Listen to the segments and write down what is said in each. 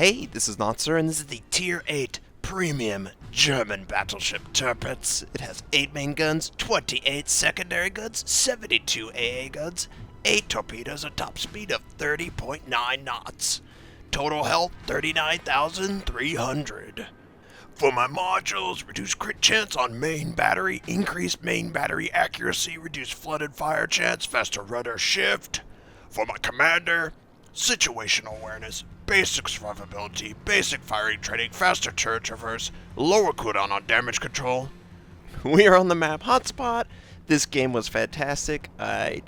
Hey, this is Notser, and this is the Tier 8 Premium German Battleship Tirpitz. It has 8 main guns, 28 secondary guns, 72 AA guns, 8 torpedoes, a top speed of 30.9 knots. Total health, 39,300. For my modules, reduce crit chance on main battery, increased main battery accuracy, reduce flooded fire chance, faster rudder shift. For my commander, situational awareness, basic survivability, basic firing training, faster turret traverse, lower cooldown on damage control. We are on the map Hotspot. This game was fantastic. I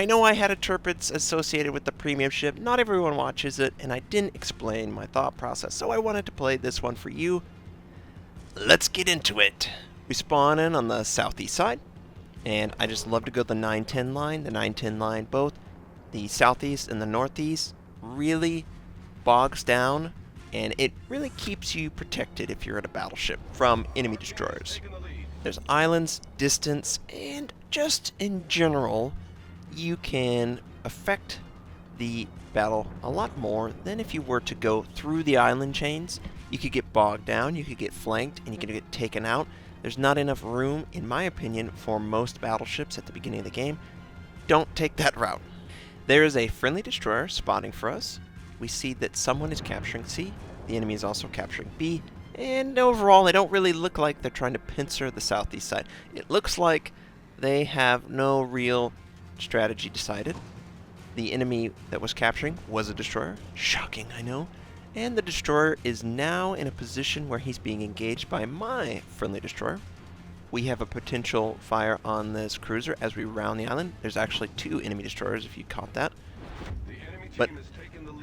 know I had a Tirpitz associated with the premium ship. Not everyone watches it, and I didn't explain my thought process, so I wanted to play this one for you. Let's get into it. We spawn in on the southeast side, and I just love to go the 9-10 line, the 9-10 line both. The southeast and the northeast really bogs down, and it really keeps you protected if you're at a battleship from enemy destroyers. There's islands, distance, and just in general, you can affect the battle a lot more than if you were to go through the island chains. You could get bogged down, you could get flanked, and you could get taken out. There's not enough room, in my opinion, for most battleships at the beginning of the game. Don't take that route. There is a friendly destroyer spotting for us. We see that someone is capturing C. The enemy is also capturing B. And overall, they don't really look like they're trying to pincer the southeast side. It looks like they have no real strategy decided. The enemy that was capturing was a destroyer. Shocking, I know. And the destroyer is now in a position where he's being engaged by my friendly destroyer. We have a potential fire on this cruiser as we round the island. There's actually 2 enemy destroyers, if you caught that. But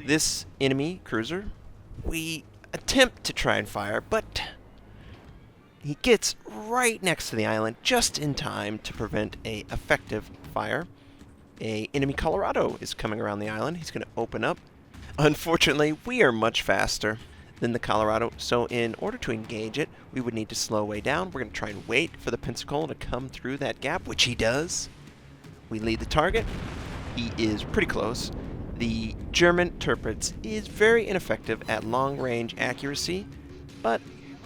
this enemy cruiser, we attempt to try and fire, but he gets right next to the island just in time to prevent a effective fire. A enemy Colorado is coming around the island. He's going to open up. Unfortunately, we are much faster than the Colorado, so in order to engage it, we would need to slow way down. We're going to try and wait for the Pensacola to come through that gap, which he does. We lead the target. He is pretty close. The German Tirpitz is very ineffective at long-range accuracy, but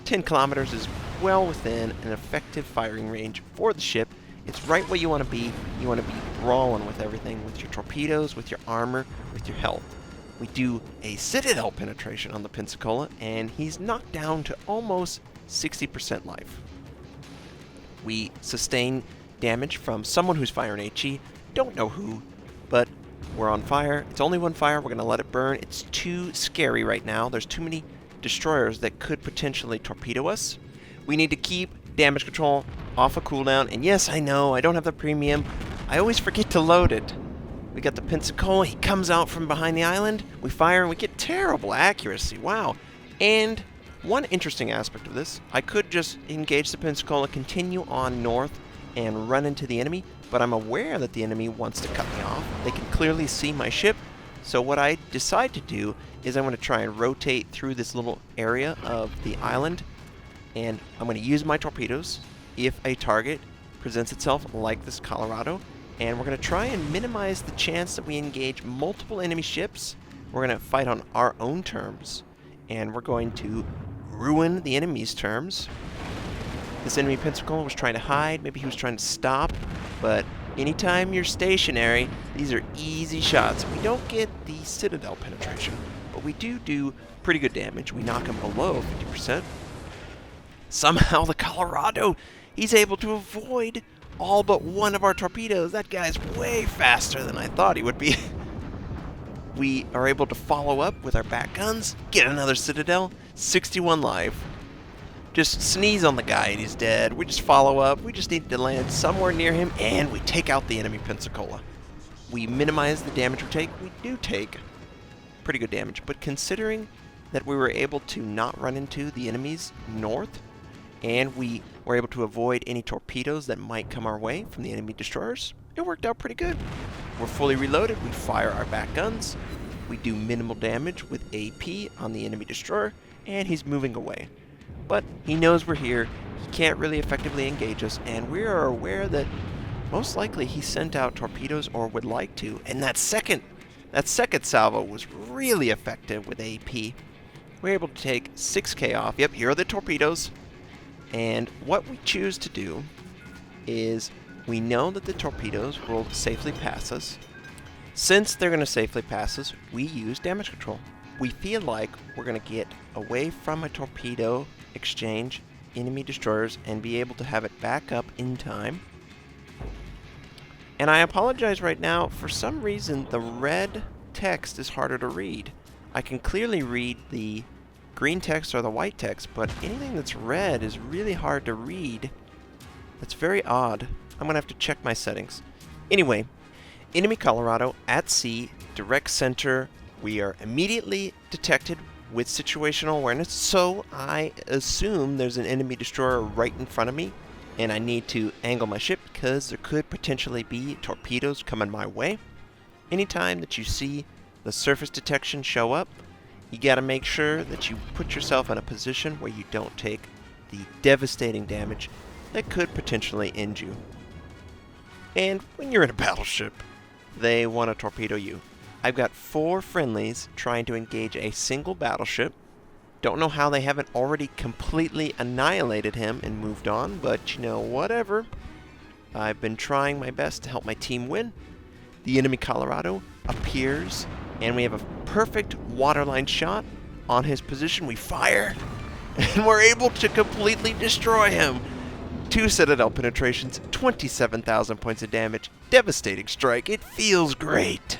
10 kilometers is well within an effective firing range for the ship. It's right where you want to be. You want to be brawling with everything, with your torpedoes, with your armor, with your health. We do a citadel penetration on the Pensacola, and he's knocked down to almost 60% life. We sustain damage from someone who's firing HE. Don't know who, but we're on fire. It's only one fire. We're going to let it burn. It's too scary right now. There's too many destroyers that could potentially torpedo us. We need to keep damage control off a cooldown. And yes, I know, I don't have the premium. I always forget to load it. We got the Pensacola. He comes out from behind the island. We fire and we get terrible accuracy. Wow. And one interesting aspect of this, I could just engage the Pensacola, continue on north, and run into the enemy, but I'm aware that the enemy wants to cut me off. They can clearly see my ship. So what I decide to do is I'm going to try and rotate through this little area of the island, and I'm going to use my torpedoes if a target presents itself like this Colorado. And we're going to try and minimize the chance that we engage multiple enemy ships. We're going to fight on our own terms, and we're going to ruin the enemy's terms. This enemy Pensacola was trying to hide. Maybe he was trying to stop, but anytime you're stationary, these are easy shots. We don't get the citadel penetration, but we do pretty good damage. We knock him below 50%. Somehow the Colorado, he's able to avoid all but one of our torpedoes. That guy's way faster than I thought he would be. We are able to follow up with our back guns, get another citadel, 61 life. Just sneeze on the guy and he's dead. We just follow up. We just need to land somewhere near him, and we take out the enemy Pensacola. We minimize the damage we take. We do take pretty good damage, but considering that we were able to not run into the enemies north, and we were able to avoid any torpedoes that might come our way from the enemy destroyers, it worked out pretty good. We're fully reloaded. We fire our back guns. We do minimal damage with AP on the enemy destroyer, and he's moving away. But he knows we're here. He can't really effectively engage us, and we are aware that most likely he sent out torpedoes or would like to, and that second salvo was really effective with AP. we're able to take 6k off. Yep, here are the torpedoes. And what we choose to do is we know that the torpedoes will safely pass us. Since they're going to safely pass us, we use damage control. We feel like we're going to get away from a torpedo exchange enemy destroyers and be able to have it back up in time. And I apologize right now, for some reason the red text is harder to read. I can clearly read the green text or the white text, but anything that's red is really hard to read. That's very odd. I'm going to have to check my settings. Anyway, enemy Colorado at sea, direct center. We are immediately detected with situational awareness, so I assume there's an enemy destroyer right in front of me, and I need to angle my ship because there could potentially be torpedoes coming my way. Anytime that you see the surface detection show up, you got to make sure that you put yourself in a position where you don't take the devastating damage that could potentially end you. And when you're in a battleship, they want to torpedo you. I've got 4 friendlies trying to engage a single battleship. Don't know how they haven't already completely annihilated him and moved on, but you know, whatever. I've been trying my best to help my team win. The enemy Colorado appears, and we have a perfect waterline shot on his position. We fire, and we're able to completely destroy him. 2 Citadel penetrations, 27,000 points of damage, devastating strike. It feels great.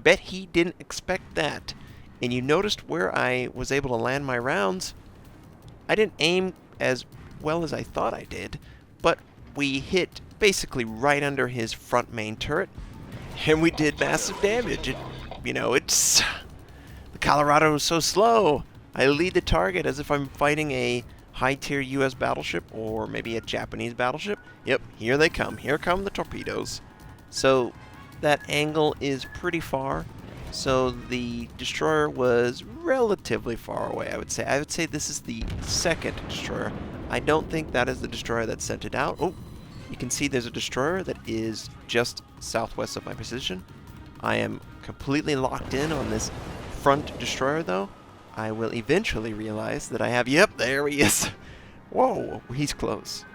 Bet he didn't expect that. And you noticed where I was able to land my rounds. I didn't aim as well as I thought I did, but we hit basically right under his front main turret, and we did massive damage. The Colorado is so slow. I lead the target as if I'm fighting a high-tier US battleship or maybe a Japanese battleship. Yep, here they come. Here come the torpedoes. So that angle is pretty far. So the destroyer was relatively far away, I would say. I would say this is the second destroyer. I don't think that is the destroyer that sent it out. Oh, you can see there's a destroyer that is just southwest of my position. I am completely locked in on this front destroyer, though. I will eventually realize that I have... Yep, there he is. Whoa, he's close.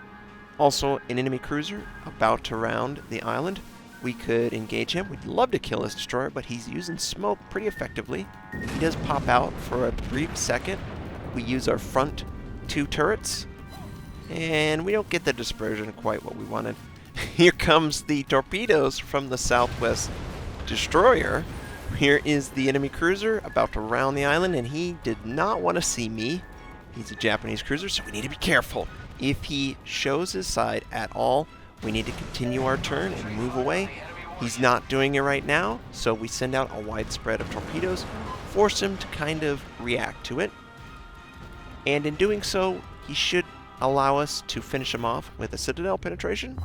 Also, an enemy cruiser about to round the island. We could engage him. We'd love to kill this destroyer, but he's using smoke pretty effectively. He does pop out for a brief second. We use our front 2 turrets, and we don't get the dispersion quite what we wanted. Here comes the torpedoes from the southwest destroyer. Here is the enemy cruiser about to round the island, and he did not want to see me. He's a Japanese cruiser, so we need to be careful. If he shows his side at all, we need to continue our turn and move away. He's not doing it right now, so we send out a wide spread of torpedoes, force him to kind of react to it. And in doing so, he should allow us to finish him off with a Citadel penetration.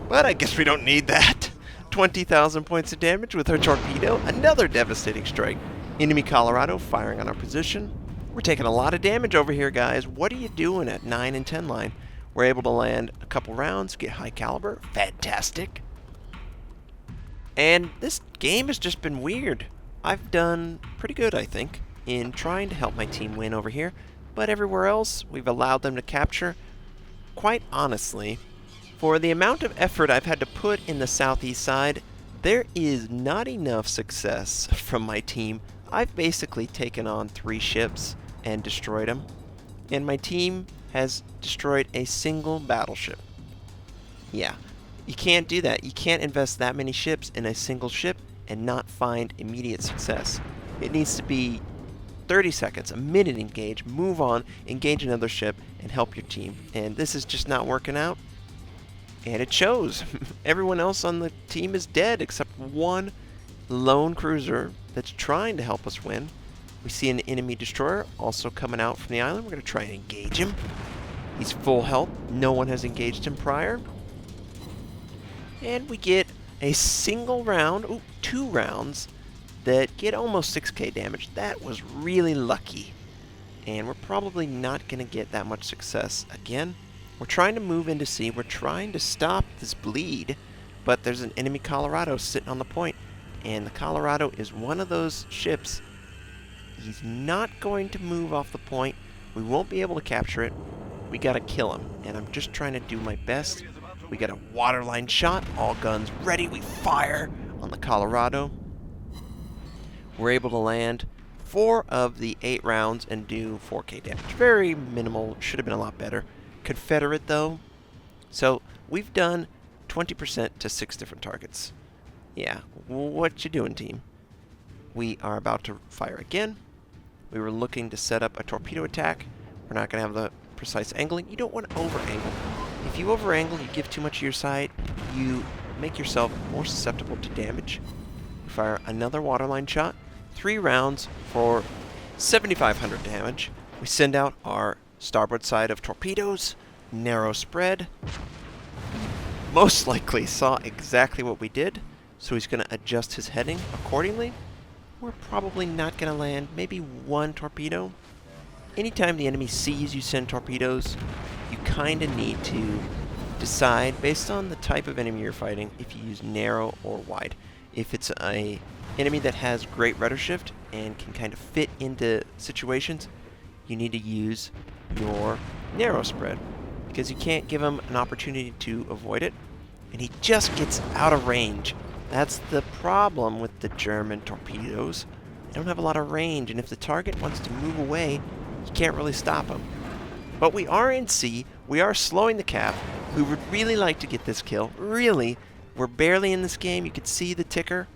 But I guess we don't need that. 20,000 points of damage with her torpedo. Another devastating strike. Enemy Colorado firing on our position. We're taking a lot of damage over here, guys. What are you doing at 9 and 10 line? We're able to land a couple rounds, get high caliber. Fantastic. And this game has just been weird. I've done pretty good, I think, in trying to help my team win over here. But everywhere else, we've allowed them to capture. Quite honestly, for the amount of effort I've had to put in the southeast side, there is not enough success from my team. I've basically taken on 3 ships and destroyed them. And my team has destroyed a single battleship. Yeah, you can't do that. You can't invest that many ships in a single ship and not find immediate success. It needs to be 30 seconds, a minute engage, move on, engage another ship, and help your team. And this is just not working out. And it shows. Everyone else on the team is dead except one lone cruiser that's trying to help us win. We see an enemy destroyer also coming out from the island. We're going to try and engage him. He's full health. No one has engaged him prior. And we get a single round, 2 rounds, that get almost 6k damage. That was really lucky. And we're probably not going to get that much success again. We're trying to move into sea. We're trying to stop this bleed, but there's an enemy Colorado sitting on the point. And the Colorado is one of those ships He's not going to move off the point. We won't be able to capture it. We gotta kill him, and I'm just trying to do my best. We got a waterline shot, all guns ready, we fire on the Colorado. We're able to land 4 of the 8 rounds and do 4k damage. Very minimal, should have been a lot better. Confederate though, so we've done 20% to 6 different targets. Yeah, what you doing, team? We are about to fire again. We were looking to set up a torpedo attack. We're not going to have the precise angling. You don't want to over-angle. If you over-angle, you give too much of your side, you make yourself more susceptible to damage. We fire another waterline shot. 3 rounds for 7,500 damage. We send out our starboard side of torpedoes. Narrow spread. Most likely saw exactly what we did, so he's going to adjust his heading accordingly. We're probably not going to land maybe 1 torpedo. Anytime the enemy sees you send torpedoes, you kind of need to decide, based on the type of enemy you're fighting, if you use narrow or wide. If it's a enemy that has great rudder shift and can kind of fit into situations, you need to use your narrow spread, because you can't give him an opportunity to avoid it, and he just gets out of range. That's the problem with the German torpedoes. They don't have a lot of range, and if the target wants to move away, you can't really stop him. But we are in sea. We are slowing the cap. We would really like to get this kill. Really, we're barely in this game. You can see the ticker.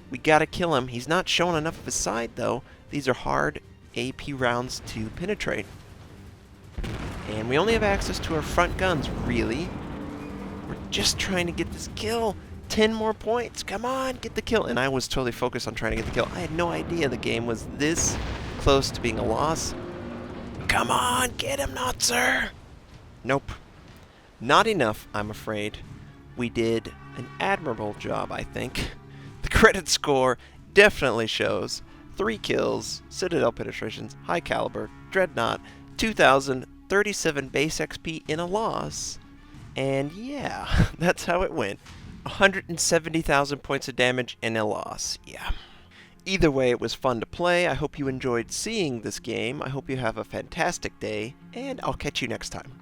We gotta kill him. He's not showing enough of his side, though. These are hard AP rounds to penetrate. And we only have access to our front guns, really. We're just trying to get this kill. 10 more points. Come on, get the kill. And I was totally focused on trying to get the kill. I had no idea the game was this close to being a loss. Come on, get him, Notser! Nope. Not enough, I'm afraid. We did an admirable job, I think. The credit score definitely shows 3 kills, Citadel penetrations, high caliber, Dreadnought, 2,037 base XP in a loss. And yeah, that's how it went. 170,000 points of damage in a loss. Yeah. Either way, it was fun to play. I hope you enjoyed seeing this game. I hope you have a fantastic day, and I'll catch you next time.